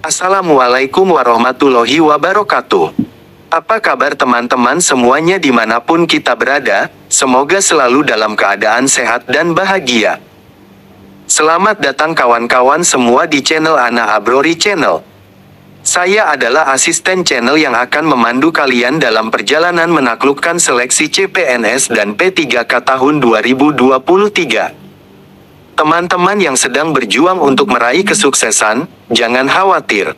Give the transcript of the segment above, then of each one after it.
Assalamualaikum warahmatullahi wabarakatuh. Apa kabar teman-teman semuanya dimanapun kita berada? Semoga selalu dalam keadaan sehat dan bahagia. Selamat datang kawan-kawan semua di channel Ana Abrori Channel. Saya adalah asisten channel yang akan memandu kalian dalam perjalanan menaklukkan seleksi CPNS dan P3K tahun 2023. Teman-teman yang sedang berjuang untuk meraih kesuksesan, jangan khawatir.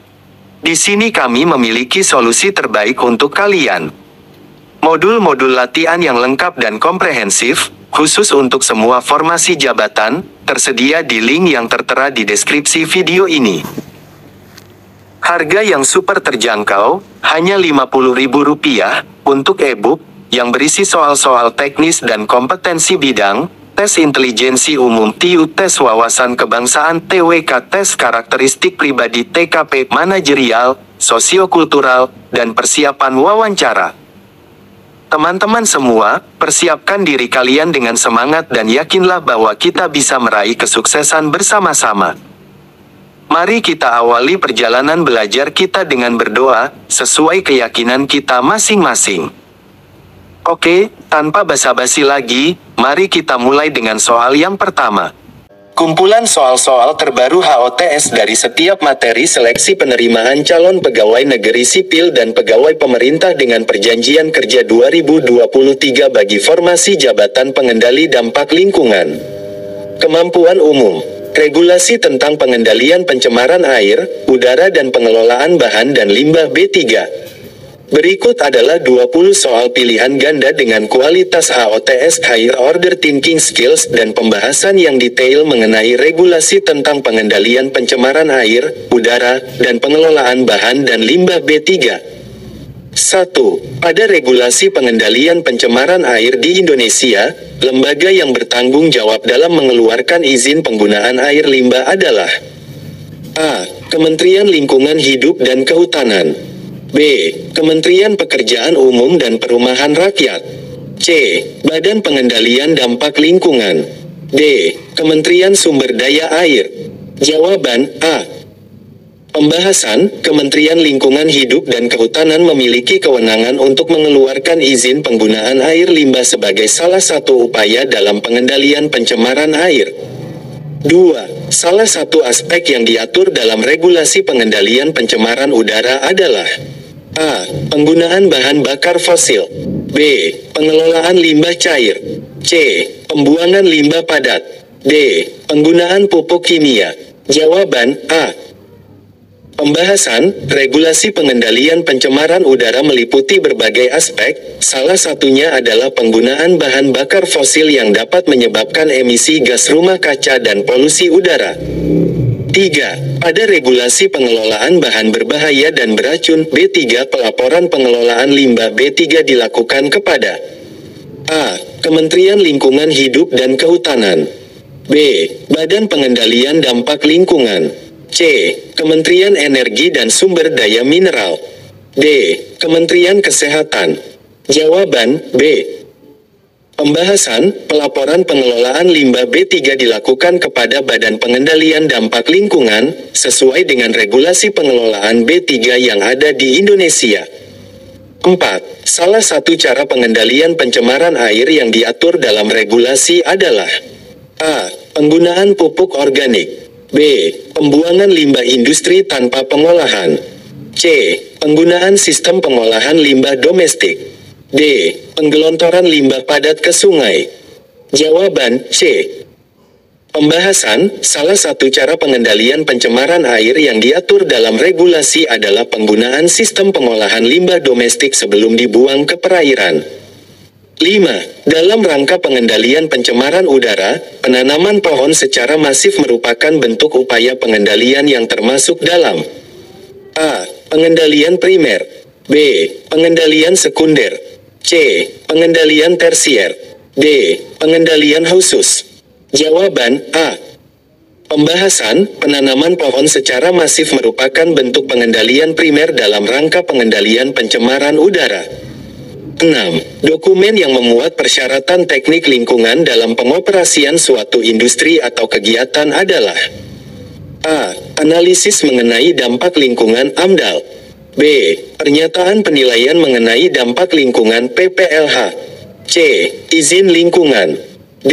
Di sini kami memiliki solusi terbaik untuk kalian. Modul-modul latihan yang lengkap dan komprehensif, khusus untuk semua formasi jabatan, tersedia di link yang tertera di deskripsi video ini. Harga yang super terjangkau, hanya Rp50.000, untuk e-book, yang berisi soal-soal teknis dan kompetensi bidang, tes intelijensi umum TIU, tes wawasan kebangsaan TWK, tes karakteristik pribadi TKP, manajerial, sosiokultural, dan persiapan wawancara. Teman-teman semua, persiapkan diri kalian dengan semangat dan yakinlah bahwa kita bisa meraih kesuksesan bersama-sama. Mari kita awali perjalanan belajar kita dengan berdoa, sesuai keyakinan kita masing-masing. Oke, tanpa basa-basi lagi, mari kita mulai dengan soal yang pertama. Kumpulan soal-soal terbaru HOTS dari setiap materi seleksi penerimaan calon pegawai negeri sipil dan pegawai pemerintah dengan perjanjian kerja 2023 bagi formasi jabatan pengendali dampak lingkungan. Kemampuan umum. Regulasi tentang pengendalian pencemaran air, udara dan pengelolaan bahan dan limbah B3. Berikut adalah 20 soal pilihan ganda dengan kualitas HOTS Higher Order Thinking Skills dan pembahasan yang detail mengenai regulasi tentang pengendalian pencemaran air, udara, dan pengelolaan bahan dan limbah B3. 1. Pada regulasi pengendalian pencemaran air di Indonesia, lembaga yang bertanggung jawab dalam mengeluarkan izin penggunaan air limbah adalah A. Kementerian Lingkungan Hidup dan Kehutanan. B. Kementerian Pekerjaan Umum dan Perumahan Rakyat. C. Badan Pengendalian Dampak Lingkungan. D. Kementerian Sumber Daya Air. Jawaban A. Pembahasan. Kementerian Lingkungan Hidup dan Kehutanan memiliki kewenangan untuk mengeluarkan izin penggunaan air limbah sebagai salah satu upaya dalam pengendalian pencemaran air. 2. Salah satu aspek yang diatur dalam regulasi pengendalian pencemaran udara adalah A. Penggunaan bahan bakar fosil. B. Pengelolaan limbah cair. C. Pembuangan limbah padat. D. Penggunaan pupuk kimia. Jawaban A. Pembahasan. Regulasi pengendalian pencemaran udara meliputi berbagai aspek, salah satunya adalah penggunaan bahan bakar fosil yang dapat menyebabkan emisi gas rumah kaca dan polusi udara. 3. Pada regulasi pengelolaan bahan berbahaya dan beracun B3, pelaporan pengelolaan limbah B3 dilakukan kepada A. Kementerian Lingkungan Hidup dan Kehutanan. B. Badan Pengendalian Dampak Lingkungan. C. Kementerian Energi dan Sumber Daya Mineral. D. Kementerian Kesehatan. Jawaban B. Pembahasan. Pelaporan pengelolaan limbah B3 dilakukan kepada Badan Pengendalian Dampak Lingkungan, sesuai dengan regulasi pengelolaan B3 yang ada di Indonesia. 4. Salah satu cara pengendalian pencemaran air yang diatur dalam regulasi adalah A. Penggunaan pupuk organik. B. Pembuangan limbah industri tanpa pengolahan. C. Penggunaan sistem pengolahan limbah domestik. D. Penggelontoran limbah padat ke sungai. Jawaban C. Pembahasan. Salah satu cara pengendalian pencemaran air yang diatur dalam regulasi adalah penggunaan sistem pengolahan limbah domestik sebelum dibuang ke perairan. 5. Dalam rangka pengendalian pencemaran udara, penanaman pohon secara masif merupakan bentuk upaya pengendalian yang termasuk dalam A. Pengendalian primer. B. Pengendalian sekunder. C. Pengendalian tersier. D. Pengendalian khusus. Jawaban A. Pembahasan. Penanaman pohon secara masif merupakan bentuk pengendalian primer dalam rangka pengendalian pencemaran udara. 6. Dokumen yang memuat persyaratan teknik lingkungan dalam pengoperasian suatu industri atau kegiatan adalah A. Analisis mengenai dampak lingkungan AMDAL. B. Pernyataan penilaian mengenai dampak lingkungan PPLH. C. Izin lingkungan. D.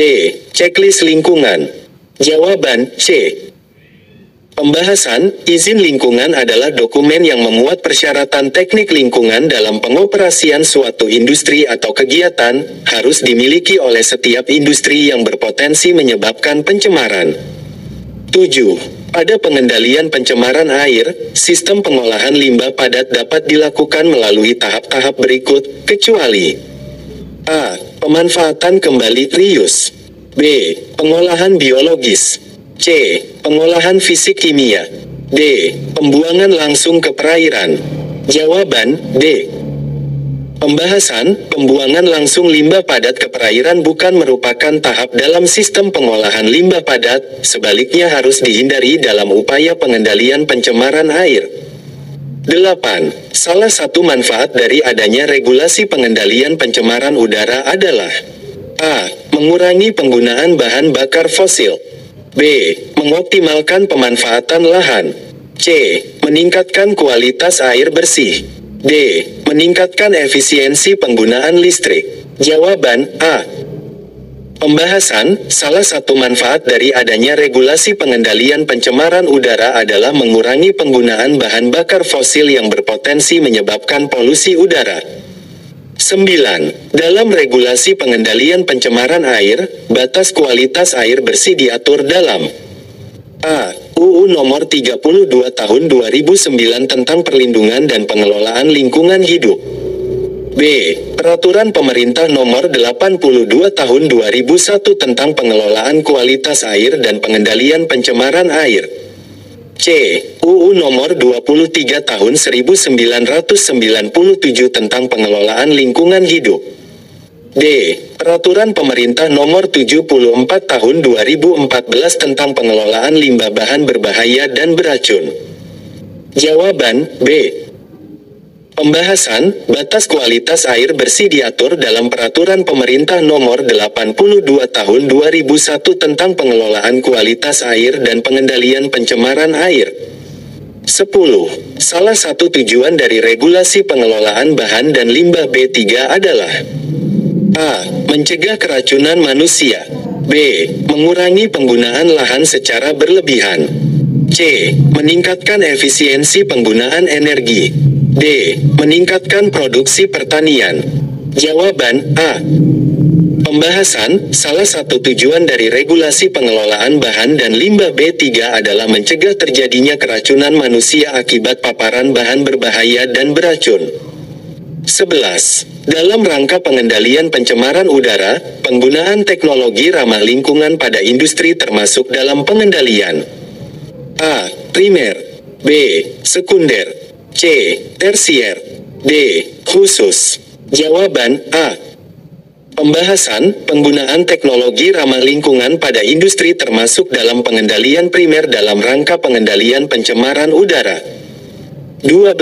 Checklist lingkungan. Jawaban C. Pembahasan, izin lingkungan adalah dokumen yang memuat persyaratan teknik lingkungan dalam pengoperasian suatu industri atau kegiatan, harus dimiliki oleh setiap industri yang berpotensi menyebabkan pencemaran. 7. Pada pengendalian pencemaran air, sistem pengolahan limbah padat dapat dilakukan melalui tahap-tahap berikut, kecuali A. Pemanfaatan kembali reuse. B. Pengolahan biologis. C. Pengolahan fisik kimia. D. Pembuangan langsung ke perairan. Jawaban D. Pembahasan, pembuangan langsung limbah padat ke perairan bukan merupakan tahap dalam sistem pengolahan limbah padat, sebaliknya harus dihindari dalam upaya pengendalian pencemaran air. 8. Salah satu manfaat dari adanya regulasi pengendalian pencemaran udara adalah A. Mengurangi penggunaan bahan bakar fosil. B. Mengoptimalkan pemanfaatan lahan. C. Meningkatkan kualitas air bersih. D. Meningkatkan efisiensi penggunaan listrik. Jawaban A. Pembahasan, salah satu manfaat dari adanya regulasi pengendalian pencemaran udara adalah mengurangi penggunaan bahan bakar fosil yang berpotensi menyebabkan polusi udara. 9. Dalam regulasi pengendalian pencemaran air, batas kualitas air bersih diatur dalam A. UU Nomor 32 Tahun 2009 tentang Perlindungan dan Pengelolaan Lingkungan Hidup. B. Peraturan Pemerintah Nomor 82 Tahun 2001 tentang Pengelolaan Kualitas Air dan Pengendalian Pencemaran Air. C. UU Nomor 23 Tahun 1997 tentang Pengelolaan Lingkungan Hidup. D. Peraturan Pemerintah Nomor 74 Tahun 2014 tentang Pengelolaan Limbah Bahan Berbahaya dan Beracun. Jawaban B. Pembahasan, batas kualitas air bersih diatur dalam Peraturan Pemerintah Nomor 82 Tahun 2001 tentang Pengelolaan Kualitas Air dan Pengendalian Pencemaran Air. 10. Salah satu tujuan dari regulasi pengelolaan bahan dan limbah B3 adalah A. Mencegah keracunan manusia. B. Mengurangi penggunaan lahan secara berlebihan. C. Meningkatkan efisiensi penggunaan energi. D. Meningkatkan produksi pertanian. Jawaban A. Pembahasan, salah satu tujuan dari regulasi pengelolaan bahan dan limbah B3 adalah mencegah terjadinya keracunan manusia akibat paparan bahan berbahaya dan beracun. 11. Dalam rangka pengendalian pencemaran udara, penggunaan teknologi ramah lingkungan pada industri termasuk dalam pengendalian A. Primer. B. Sekunder. C. Tersier. D. Khusus. Jawaban A. Pembahasan, penggunaan teknologi ramah lingkungan pada industri termasuk dalam pengendalian primer dalam rangka pengendalian pencemaran udara. 12.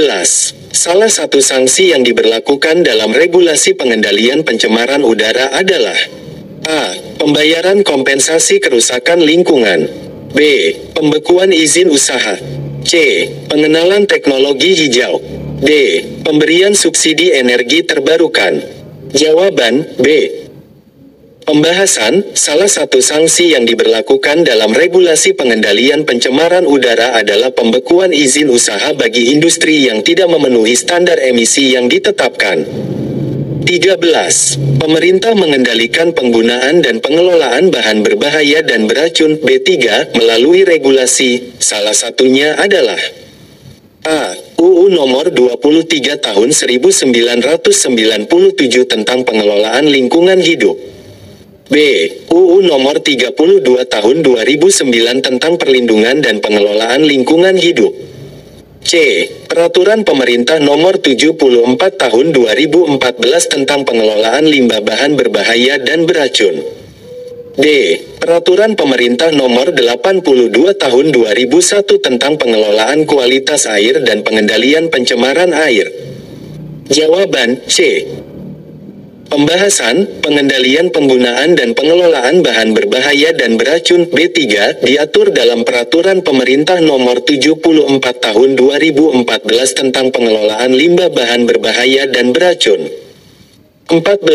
Salah satu sanksi yang diberlakukan dalam regulasi pengendalian pencemaran udara adalah A. Pembayaran kompensasi kerusakan lingkungan. B. Pembekuan izin usaha. C. Pengenalan teknologi hijau. D. Pemberian subsidi energi terbarukan. Jawaban B. Pembahasan, salah satu sanksi yang diberlakukan dalam regulasi pengendalian pencemaran udara adalah pembekuan izin usaha bagi industri yang tidak memenuhi standar emisi yang ditetapkan. 13. Pemerintah mengendalikan penggunaan dan pengelolaan bahan berbahaya dan beracun B3 melalui regulasi, salah satunya adalah A. UU Nomor 23 Tahun 1997 tentang Pengelolaan Lingkungan Hidup. B. UU Nomor 32 Tahun 2009 tentang Perlindungan dan Pengelolaan Lingkungan Hidup. C. Peraturan Pemerintah Nomor 74 Tahun 2014 tentang Pengelolaan Limbah Bahan Berbahaya dan Beracun. D. Peraturan Pemerintah Nomor 82 Tahun 2001 tentang Pengelolaan Kualitas Air dan Pengendalian Pencemaran Air. Jawaban C. Pembahasan, pengendalian penggunaan dan pengelolaan bahan berbahaya dan beracun B3 diatur dalam Peraturan Pemerintah Nomor 74 Tahun 2014 tentang pengelolaan limbah bahan berbahaya dan beracun. 14.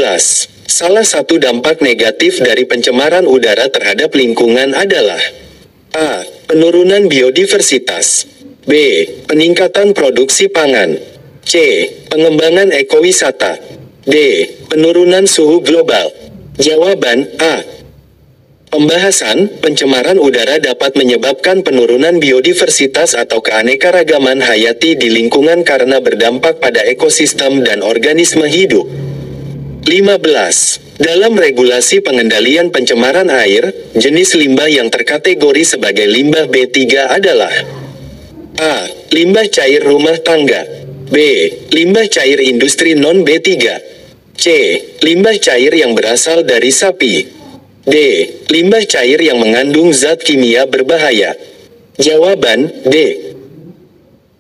Salah satu dampak negatif dari pencemaran udara terhadap lingkungan adalah A. Penurunan biodiversitas. B. Peningkatan produksi pangan. C. Pengembangan ekowisata. D. Penurunan suhu global. Jawaban A. Pembahasan, pencemaran udara dapat menyebabkan penurunan biodiversitas atau keanekaragaman hayati di lingkungan karena berdampak pada ekosistem dan organisme hidup. 15. Dalam regulasi pengendalian pencemaran air, jenis limbah yang terkategori sebagai limbah B3 adalah A. Limbah cair rumah tangga. B. Limbah cair industri non-B3. C. Limbah cair yang berasal dari sapi. D. Limbah cair yang mengandung zat kimia berbahaya. Jawaban D.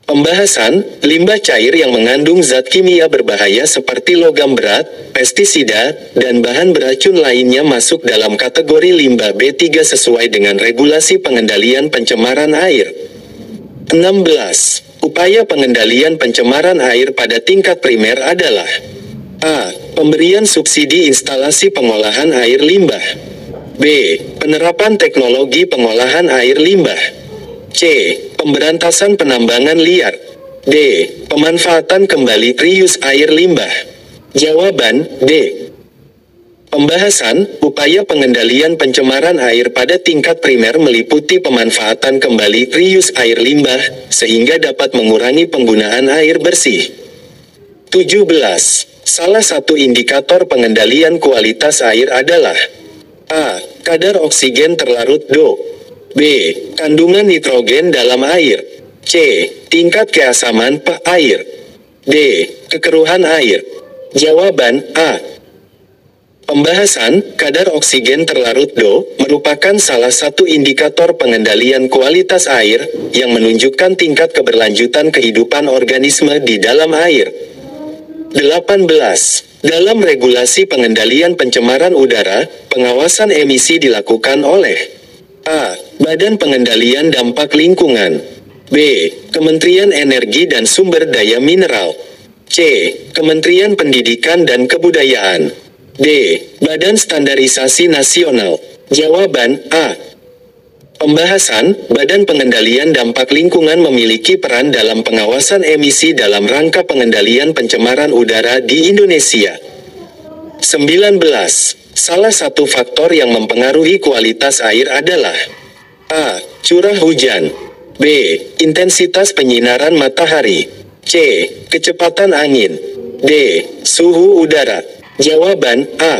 Pembahasan, limbah cair yang mengandung zat kimia berbahaya seperti logam berat, pestisida, dan bahan beracun lainnya masuk dalam kategori limbah B3 sesuai dengan regulasi pengendalian pencemaran air. 16. Upaya pengendalian pencemaran air pada tingkat primer adalah A. Pemberian subsidi instalasi pengolahan air limbah. B. Penerapan teknologi pengolahan air limbah. C. Pemberantasan penambangan liar. D. Pemanfaatan kembali reuse air limbah. Jawaban D. Pembahasan, upaya pengendalian pencemaran air pada tingkat primer meliputi pemanfaatan kembali reuse air limbah, sehingga dapat mengurangi penggunaan air bersih. 17. Salah satu indikator pengendalian kualitas air adalah A. Kadar oksigen terlarut DO. B. Kandungan nitrogen dalam air. C. Tingkat keasaman pH air. D. Kekeruhan air. Jawaban A. Pembahasan, kadar oksigen terlarut DO merupakan salah satu indikator pengendalian kualitas air yang menunjukkan tingkat keberlanjutan kehidupan organisme di dalam air. 18. Dalam regulasi pengendalian pencemaran udara, pengawasan emisi dilakukan oleh A. Badan Pengendalian Dampak Lingkungan. B. Kementerian Energi dan Sumber Daya Mineral. C. Kementerian Pendidikan dan Kebudayaan. D. Badan Standarisasi Nasional. Jawaban A. Pembahasan, Badan Pengendalian Dampak Lingkungan memiliki peran dalam pengawasan emisi dalam rangka pengendalian pencemaran udara di Indonesia. 19. Salah satu faktor yang mempengaruhi kualitas air adalah A. Curah hujan. B. Intensitas penyinaran matahari. C. Kecepatan angin. D. Suhu udara. Jawaban A.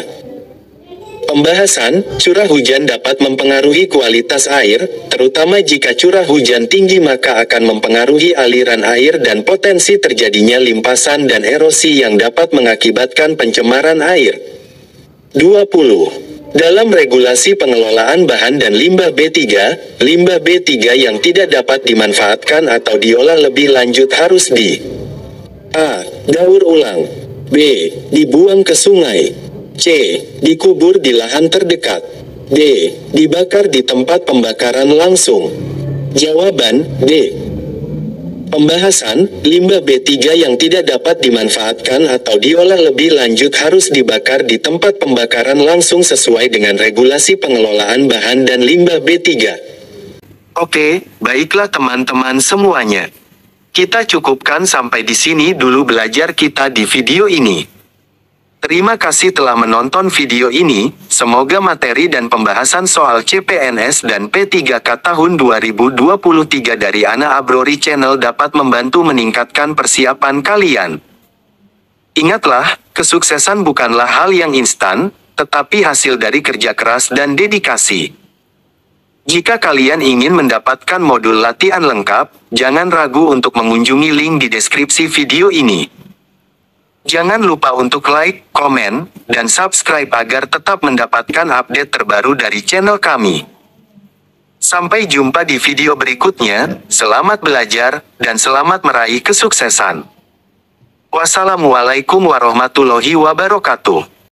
Pembahasan, curah hujan dapat mempengaruhi kualitas air, terutama jika curah hujan tinggi maka akan mempengaruhi aliran air dan potensi terjadinya limpasan dan erosi yang dapat mengakibatkan pencemaran air. 20. Dalam regulasi pengelolaan bahan dan limbah limbah B3 yang tidak dapat dimanfaatkan atau diolah lebih lanjut harus di A. Daur ulang. B. Dibuang ke sungai. C. Dikubur di lahan terdekat. D. Dibakar di tempat pembakaran langsung. Jawaban D. Pembahasan, limbah B3 yang tidak dapat dimanfaatkan atau diolah lebih lanjut harus dibakar di tempat pembakaran langsung sesuai dengan regulasi pengelolaan bahan dan limbah B3. Oke, baiklah teman-teman semuanya. Kita cukupkan sampai di sini dulu belajar kita di video ini. Terima kasih telah menonton video ini, semoga materi dan pembahasan soal CPNS dan P3K tahun 2023 dari Ana Abrori Channel dapat membantu meningkatkan persiapan kalian. Ingatlah, kesuksesan bukanlah hal yang instan, tetapi hasil dari kerja keras dan dedikasi. Jika kalian ingin mendapatkan modul latihan lengkap, jangan ragu untuk mengunjungi link di deskripsi video ini. Jangan lupa untuk like, komen, dan subscribe agar tetap mendapatkan update terbaru dari channel kami. Sampai jumpa di video berikutnya, selamat belajar, dan selamat meraih kesuksesan. Wassalamualaikum warahmatullahi wabarakatuh.